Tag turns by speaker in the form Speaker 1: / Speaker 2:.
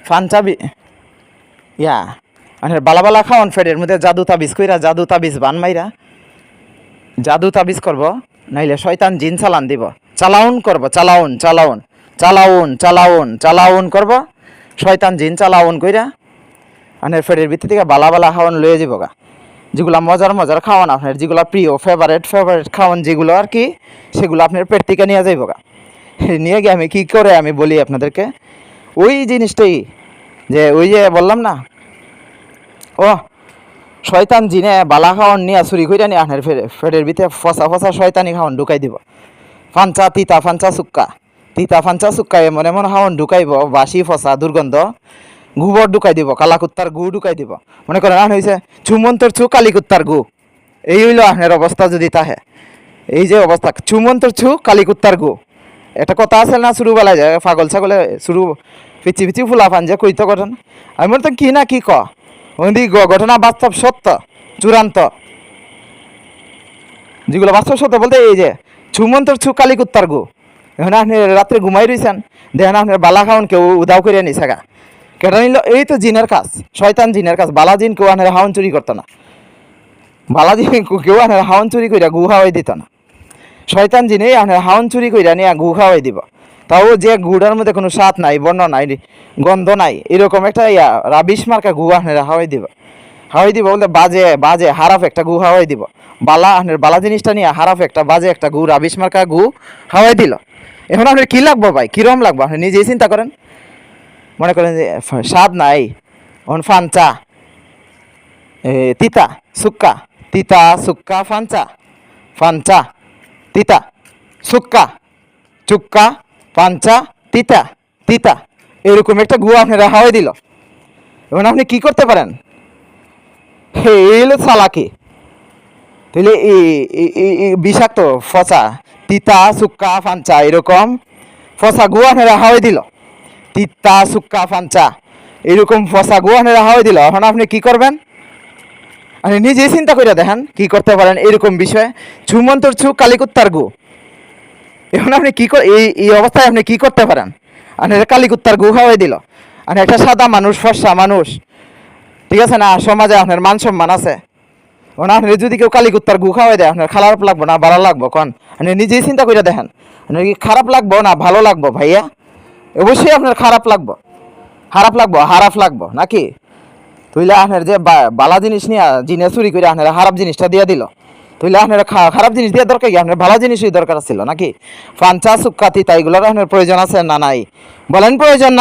Speaker 1: ফাঞ্চা ইয়া মানে বালা বালা খাওয়ান ফেডের মধ্যে জাদু তাবিজ কইরা জাদু তাবিজ বান মাইরা জাদু তাবিজ করব, নাইলে শয়তান জিন চালান দিব, চালাউন করব, চালাউন চালাউন চালাউন চালাউন চালাউন করব, শয়তান জিন চালাউন কইরা মানে ফেডের ভিতর থেকে বালা বালা খাওয়ান লয়ে যাব গা, যেগুলা মজার মজার খাওয়ান আপনার, যেগুলো প্রিয় ফেভারেট ফেভারেট খাওয়ান যেগুলো আর কি, সেগুলো আপনার পেট থেকে নিয়ে যাইব গা। নিয়ে গিয়ে আমি কী করে আমি বলি আপনাদেরকে, ওই জিনিসটাই যে ওই যে বললাম না, ও শয়তান জিনে বালা খাওয়ান নিয়ে চুরি করে নিয়ে আপনার ফেডের ভিতরে ফসা ফসা শয়তানি খাওয়ান ঢুকাই দিব, ফাঞ্চা তিতা ফাঞ্চা সুক্কা, তিতা ফাঞ্চা সুক্কা এমন এমন খাওয়ান ঢুকাইব, বাসি ফসা দুর্গন্ধ, গোবর ঢুকাই দিব, কালা কুত্তার গু ঢুকাই দিব, মনে করেন আন হয়েছে চুমন্তর ছু কালী কুত্তার গু, এই হইল আপনার অবস্থা যদি তাহে, এই যে অবস্থা চুমন্তর ছু কালী কুত্তার গু। একটা কথা আছে না শুরু বেলায় যায় পাগল ছাগলে শুরু পিচি পিচি ফুলা ফান যে কইতে ঘটনা, আমি বলতাম কি না কি ওদি ঘটনা বাস্তব সত্য চূড়ান্ত, যেগুলো বাস্তব সত্য বলতে এই যে চুমন্তর ছু কালী কুত্তার গু। এখন আপনি রাত্রে ঘুমাই রয়েছেন, দেখেন আপনার বালা খাওয়ান কেউ উদাও করে নিছে গা, কেটা নিল, এই তো জিনের কাজ, শয়তান জিনের কাজ, বালা জিন কেউ আনের হাওন চুরি করতো না, বালা জিন কেউ আনের হাওন চুরি কইরা গু খাওয়াই দিত না, শয়তান জিনে আনের হাওন চুরি কইরা নিয়ে গু খাওয়াই দিব, তাও যে গুড়ার মধ্যে কোনো স্বাদ নাই, বর্ণ নাই, গন্ধ নাই, এরকম একটা রাবিশ মার্কা গু আপনারা হাওয়াই দিব বলতে বাজে বাজে হারাফ একটা গু হাওয়াই দিব, বালা আপনার বালা জিনিসটা নিয়ে হারাফ একটা বাজে একটা গু রাবিশ মার্কা গু হাওয়াই দিল। এখন আপনার কী লাগবো ভাই, কীরকম লাগবো আপনি নিজেই চিন্তা করেন, মনে করেন যে স্বাদ নাই, এখন ফাঞ্চা তিতা সুক্কা, তিতা সুক্কা ফাঞ্চা, ফাঞ্চা তিতা সুক্কা চুক্কা পাঞ্চা তিতা তিতা, এরকম একটা গুয়া আপনারা হাওয়াই দিল। এখন আপনি কী করতে পারেন, এই হলো চালাকি, তাহলে বিষাক্ত ফসা তিতা সুক্কা ফাঞ্চা এরকম ফসা গুয়া আপনারা হাওয়াই দিল, তিতা সুক্কা ফাঞ্চা এরকম ফসা গুয়া আপনারা হাওয়াই দিল। এখন আপনি কী করবেন, আপনি নিজেই চিন্তা করে দেখেন কী করতে পারেন এরকম বিষয়ে, ছুমন্তর ছু কালীকুত্তার গু। এখন আপনি কী এই অবস্থায় আপনি কী করতে পারেন, আপনার কালীকুত্তার গু খাওয়াই দিল, আর একটা সাদা মানুষ ফর্সা মানুষ, ঠিক আছে না, সমাজে আপনার মান সম্মান আছে, ওনা আপনি যদি কেউ কালীকুত্তার গু খাওয়াই দেয় আপনার খারাপ লাগবো না ভালো লাগবো, কন আপনি নিজেই চিন্তা করে দেখেন, আপনার কি খারাপ লাগবো না ভালো লাগবো ভাইয়া, অবশ্যই আপনার খারাপ লাগবো হারাপ লাগবো নাকি, তুইলে আপনার যে বালা জিনিস নিয়ে জিনে চুরি করে আপনার খারাপ জিনিসটা দিয়ে দিল, তুইলে আপনার খারাপ জিনিস দিয়ে দরকার কি, আপনার ভালো জিনিসই দরকার ছিল নাকি, ফাঞ্চা সুক্কা তিতা এগুলোর আপনার প্রয়োজন আছে না নাই, বলেন প্রয়োজন না?